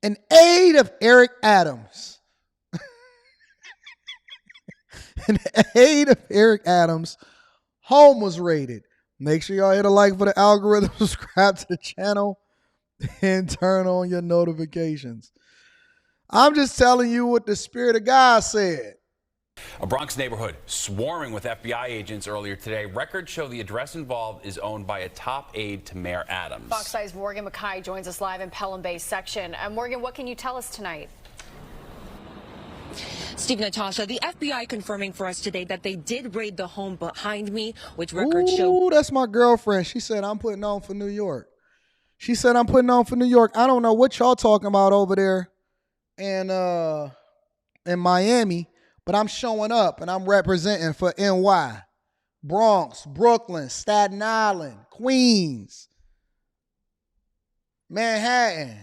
An aide of Eric Adams. An aide of Eric Adams' home was raided. Make sure y'all hit a like for the algorithm, subscribe to the channel, and turn on your notifications. I'm just telling you what the Spirit of God said. A Bronx neighborhood swarming with FBI agents earlier today. Records show the address involved is owned by a top aide to Mayor Adams. Fox 5's Morgan McKay joins us live in Pelham Bay section. Morgan, what can you tell us tonight? Steve, Natasha, the FBI confirming for us today that they did raid the home behind me, which records show. Ooh, that's my girlfriend. She said, I'm putting on for New York. She said, I'm putting on for New York. I don't know what y'all talking about over there in Miami, but I'm showing up and I'm representing for NY, Bronx, Brooklyn, Staten Island, Queens, Manhattan.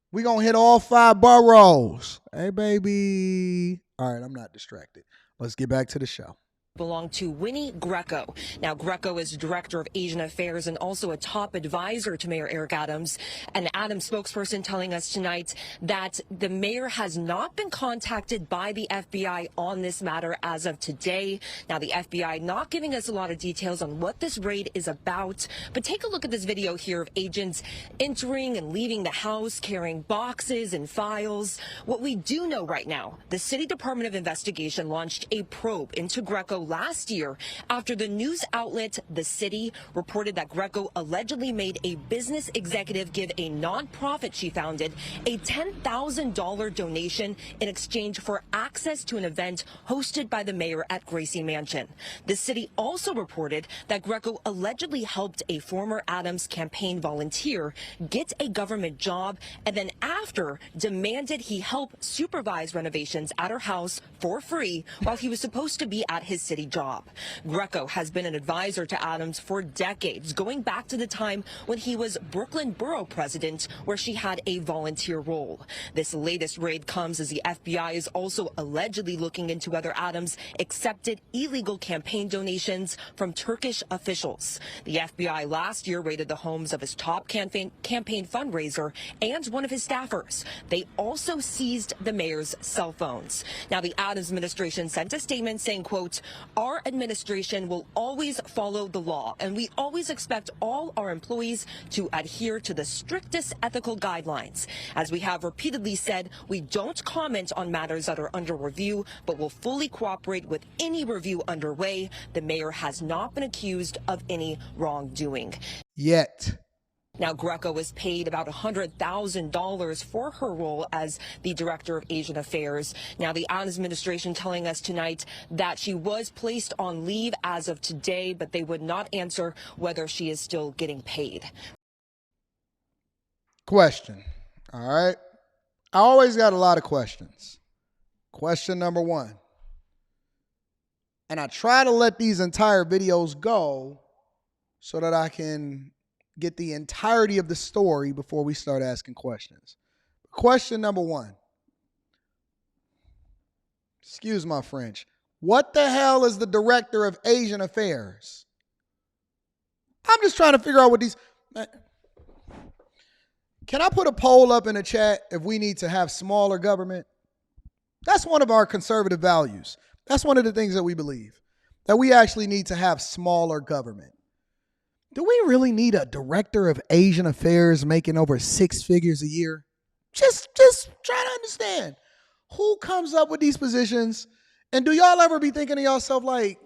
We gonna hit all 5 boroughs. Hey, baby. All right, I'm not distracted. Let's get back to the show. Belong to Winnie Greco. Now, Greco is director of Asian Affairs and also a top advisor to Mayor Eric Adams. An Adams spokesperson telling us tonight that the mayor has not been contacted by the FBI on this matter as of today. Now, the FBI not giving us a lot of details on what this raid is about, but take a look at this video here of agents entering and leaving the house, carrying boxes and files. What we do know right now, the City Department of Investigation launched a probe into Greco last year after the news outlet The City reported that Greco allegedly made a business executive give a nonprofit she founded a $10,000 donation in exchange for access to an event hosted by the mayor at Gracie Mansion. The city also reported that Greco allegedly helped a former Adams campaign volunteer get a government job and then after demanded he help supervise renovations at her house for free while he was supposed to be at his city job. Greco has been an advisor to Adams for decades, going back to the time when he was Brooklyn Borough president, where she had a volunteer role. This latest raid comes as the FBI is also allegedly looking into whether Adams accepted illegal campaign donations from Turkish officials. The FBI last year raided the homes of his top campaign fundraiser and one of his staffers. They also seized the mayor's cell phones. Now, the Adams administration sent a statement saying, quote, "Our administration will always follow the law, and we always expect all our employees to adhere to the strictest ethical guidelines. As we have repeatedly said, we don't comment on matters that are under review, but will fully cooperate with any review underway. The mayor has not been accused of any wrongdoing." Yet. Now, Greco was paid about $100,000 for her role as the director of Asian Affairs. Now, the Adams administration telling us tonight that she was placed on leave as of today, but they would not answer whether she is still getting paid. Question. All right. I always got a lot of questions. Question number 1. And I try to let these entire videos go so that I can get the entirety of the story before we start asking questions. Question number 1. Excuse my French. What the hell is the director of Asian Affairs? I'm just trying to figure out what these... Can I put a poll up in the chat if we need to have smaller government? That's one of our conservative values. That's one of the things that we believe, that we actually need to have smaller government. Do we really need a director of Asian Affairs making over 6 figures a year? Just try to understand who comes up with these positions. And do y'all ever be thinking to yourself like,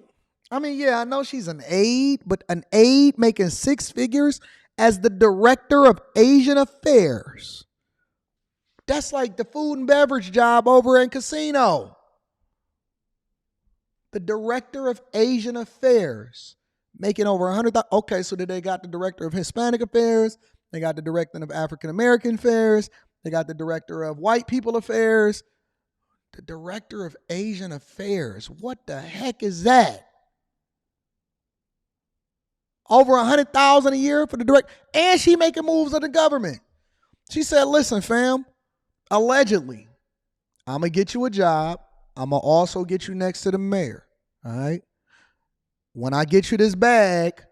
I mean, yeah, I know she's an aide, but an aide making 6 figures as the director of Asian Affairs. That's like the food and beverage job over in casino. The director of Asian Affairs. Making over 100,000. Okay, so they got the director of Hispanic Affairs. They got the director of African American Affairs. They got the director of White People Affairs. The director of Asian Affairs. What the heck is that? Over 100,000 a year for the director. And she making moves of the government. She said, listen, fam, allegedly, I'm going to get you a job. I'm going to also get you next to the mayor. All right? When I get you this bag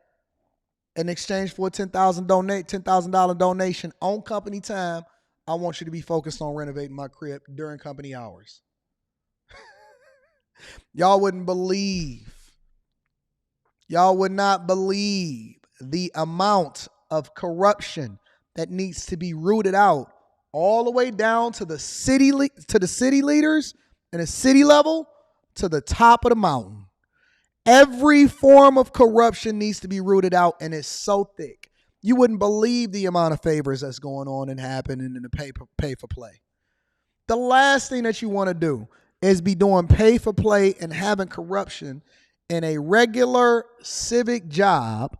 in exchange for a $10,000 donation on company time, I want you to be focused on renovating my crib during company hours. Y'all would not believe the amount of corruption that needs to be rooted out all the way down to the city leaders and the city level to the top of the mountain. Every form of corruption needs to be rooted out, and it's so thick. You wouldn't believe the amount of favors that's going on and happening in the pay for play. The last thing that you want to do is be doing pay for play and having corruption in a regular civic job,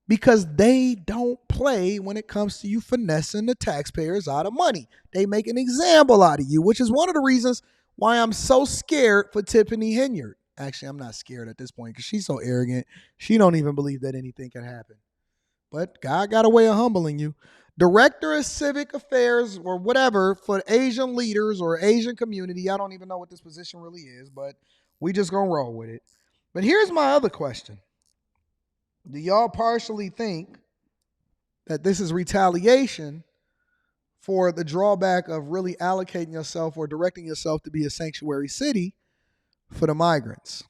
because they don't play when it comes to you finessing the taxpayers out of money. They make an example out of you, which is one of the reasons why I'm so scared for Tiffany Henyard. Actually, I'm not scared at this point because she's so arrogant. She don't even believe that anything can happen. But God got a way of humbling you. Director of Civic Affairs or whatever for Asian leaders or Asian community. I don't even know what this position really is, but we just gonna roll with it. But here's my other question. Do y'all partially think that this is retaliation for the drawback of really allocating yourself or directing yourself to be a sanctuary city for the migrants?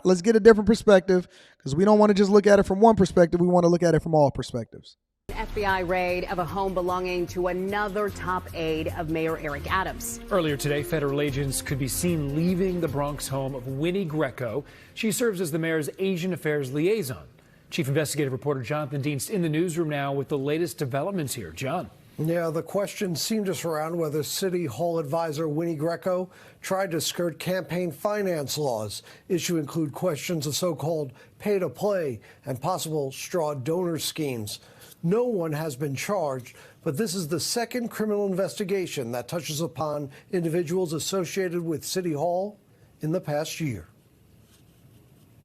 Let's get a different perspective, because we don't want to just look at it from one perspective. We want to look at it from all perspectives. FBI raid of a home belonging to another top aide of Mayor Eric Adams. Earlier today, federal agents could be seen leaving the Bronx home of Winnie Greco. She serves as the mayor's Asian affairs liaison. Chief investigative reporter Jonathan Dienst in the newsroom now with the latest developments here. John. Yeah, the questions seem to surround whether City Hall advisor Winnie Greco tried to skirt campaign finance laws. Issues include questions of so-called pay-to-play and possible straw donor schemes. No one has been charged, but this is the second criminal investigation that touches upon individuals associated with City Hall in the past year.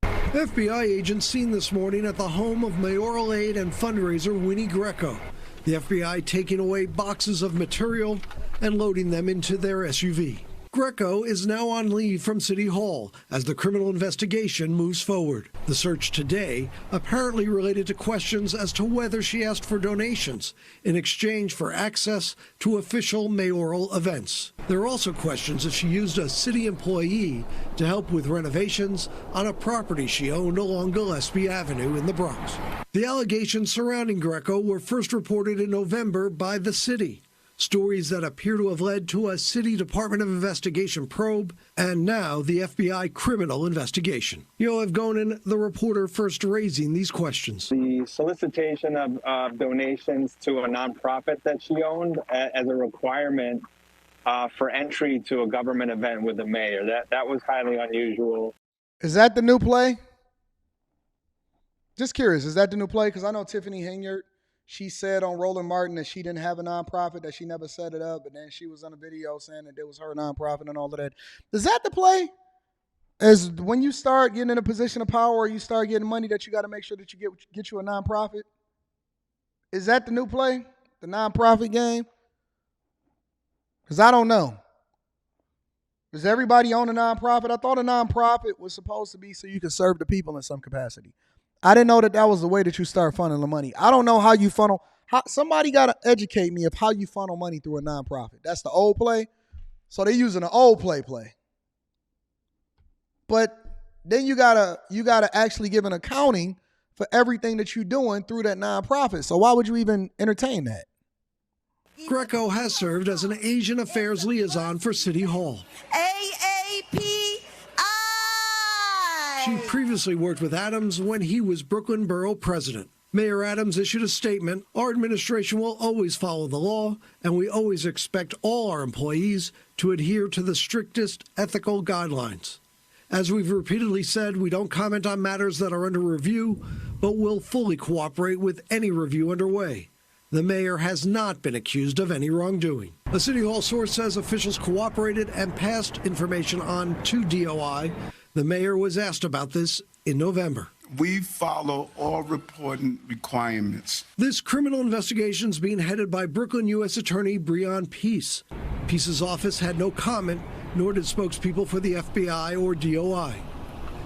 FBI agents seen this morning at the home of mayoral aide and fundraiser Winnie Greco. The FBI taking away boxes of material and loading them into their SUV. Greco is now on leave from City Hall as the criminal investigation moves forward. The search today apparently related to questions as to whether she asked for donations in exchange for access to official mayoral events. There are also questions if she used a city employee to help with renovations on a property she owned along Gillespie Avenue in the Bronx. The allegations surrounding Greco were first reported in November by the city. Stories that appear to have led to a City Department of Investigation probe, and now the FBI criminal investigation. Yoav Gonen, the reporter first raising these questions. The solicitation of donations to a nonprofit that she owned as a requirement for entry to a government event with the mayor, that was highly unusual. Is that the new play? Just curious, is that the new play? Because I know Tiffany Henyard, she said on Roland Martin that she didn't have a nonprofit, that she never set it up, and then she was on a video saying that it was her nonprofit and all of that. Is that the play? As when you start getting in a position of power or you start getting money, that you got to make sure that you get you a nonprofit? Is that the new play? The nonprofit game? Because I don't know. Does everybody own a nonprofit? I thought a nonprofit was supposed to be so you could serve the people in some capacity. I didn't know that was the way that you start funneling the money. I don't know how you funnel. Somebody got to educate me of how you funnel money through a nonprofit. That's the old play. So they're using the old play. But then you gotta actually give an accounting for everything that you're doing through that nonprofit. So why would you even entertain that? Greco has served as an Asian affairs liaison for City Hall. AAPI. She previously worked with Adams when he was Brooklyn Borough president. Mayor Adams issued a statement. Our administration will always follow the law, and we always expect all our employees to adhere to the strictest ethical guidelines. As we've repeatedly said, we don't comment on matters that are under review, but will fully cooperate with any review underway. The mayor has not been accused of any wrongdoing. A City Hall source says officials cooperated and passed information on to DOI. The mayor was asked about this in November. We follow all reporting requirements. This criminal investigation is being headed by Brooklyn U.S. Attorney Breon Peace. Peace's office had no comment, nor did spokespeople for the FBI or DOI.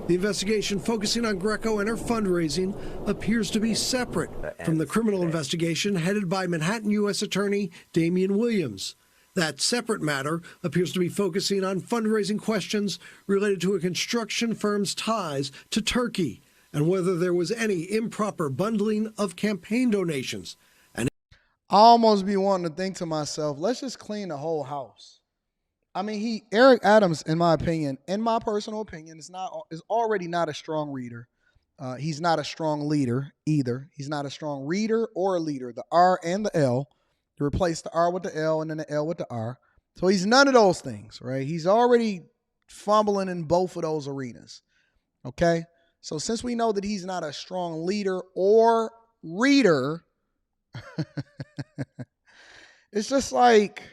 The investigation focusing on Greco and her fundraising appears to be separate from the criminal investigation headed by Manhattan U.S. Attorney Damian Williams. That separate matter appears to be focusing on fundraising questions related to a construction firm's ties to Turkey and whether there was any improper bundling of campaign donations. I almost be wanting to think to myself, let's just clean the whole house. I mean, Eric Adams, in my opinion, in my personal opinion, is already not a strong reader. He's not a strong leader either. He's not a strong reader or a leader. The R and the L. You replace the R with the L and then the L with the R. So he's none of those things, right? He's already fumbling in both of those arenas. Okay? So since we know that he's not a strong leader or reader, it's just like,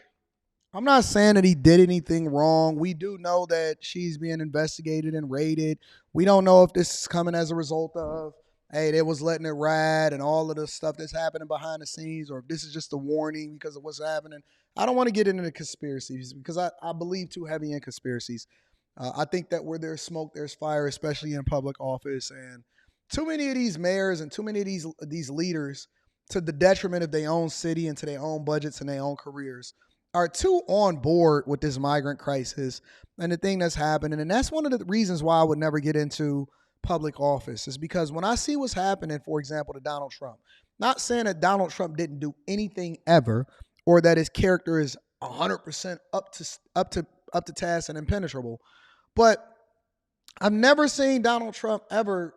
I'm not saying that he did anything wrong. We do know that she's being investigated and raided. We don't know if this is coming as a result of, hey, they was letting it ride and all of the stuff that's happening behind the scenes, or if this is just a warning because of what's happening. I don't want to get into the conspiracies because I believe too heavy in conspiracies. I think that where there's smoke, there's fire, especially in public office. And too many of these mayors and too many of these leaders, to the detriment of their own city and to their own budgets and their own careers, are too on board with this migrant crisis and the thing that's happening. And that's one of the reasons why I would never get into public office, is because when I see what's happening, for example, to Donald Trump, not saying that Donald Trump didn't do anything ever or that his character is 100% up to task and impenetrable, but I've never seen Donald Trump ever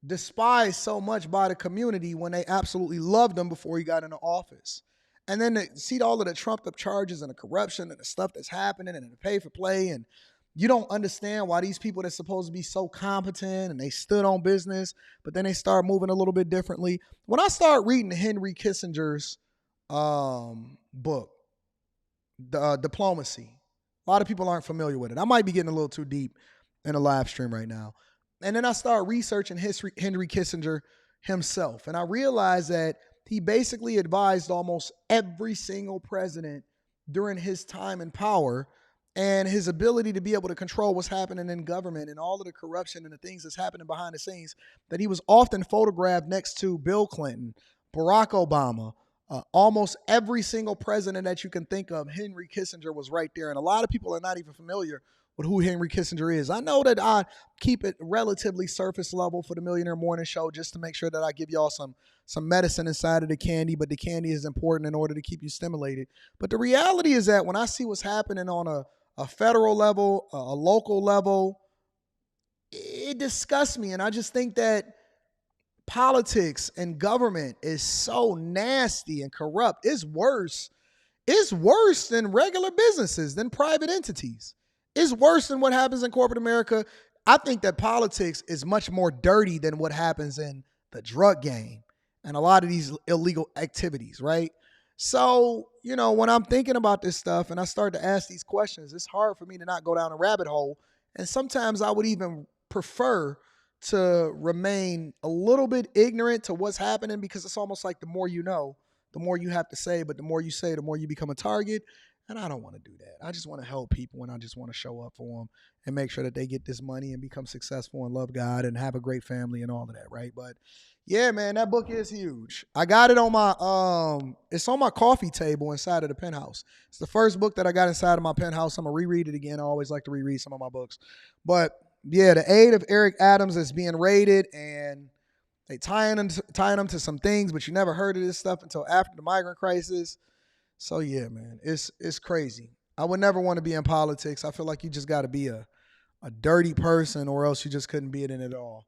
despised so much by the community when they absolutely loved him before he got into office. And then to see all of the trumped up charges and the corruption and the stuff that's happening and the pay for play, and you don't understand why these people that's supposed to be so competent and they stood on business, but then they start moving a little bit differently. When I start reading Henry Kissinger's book, Diplomacy, a lot of people aren't familiar with it. I might be getting a little too deep in a live stream right now. And then I start researching Henry Kissinger himself, and I realized that he basically advised almost every single president during his time in power, and his ability to be able to control what's happening in government and all of the corruption and the things that's happening behind the scenes, that he was often photographed next to Bill Clinton, Barack Obama, almost every single president that you can think of. Henry Kissinger was right there. And a lot of people are not even familiar with who Henry Kissinger is. I know that I keep it relatively surface level for the Millionaire Morning Show just to make sure that I give y'all some medicine inside of the candy, but the candy is important in order to keep you stimulated. But the reality is that when I see what's happening on a federal level, a local level, it disgusts me. And I just think that politics and government is so nasty and corrupt. It's worse. It's worse than regular businesses, than private entities. It's worse than what happens in corporate America. I think that politics is much more dirty than what happens in the drug game and a lot of these illegal activities, right? So, when I'm thinking about this stuff and I start to ask these questions, it's hard for me to not go down a rabbit hole. And sometimes I would even prefer to remain a little bit ignorant to what's happening, because it's almost like the more you know, the more you have to say, but the more you say, the more you become a target. And I don't want to do that. I just want to help people, and I just want to show up for them and make sure that they get this money and become successful and love God and have a great family and all of that, right? But yeah, man, that book is huge. I got it on my it's on my coffee table inside of the penthouse. It's the first book that I got inside of my penthouse. I'm gonna reread it again. I always like to reread some of my books. But yeah, the Aide of Eric Adams is being raided, and they tying them to some things, but you never heard of this stuff until after the migrant crisis. So yeah, man, it's crazy. I would never want to be in politics. I feel like you just got to be a dirty person, or else you just couldn't be in it at all.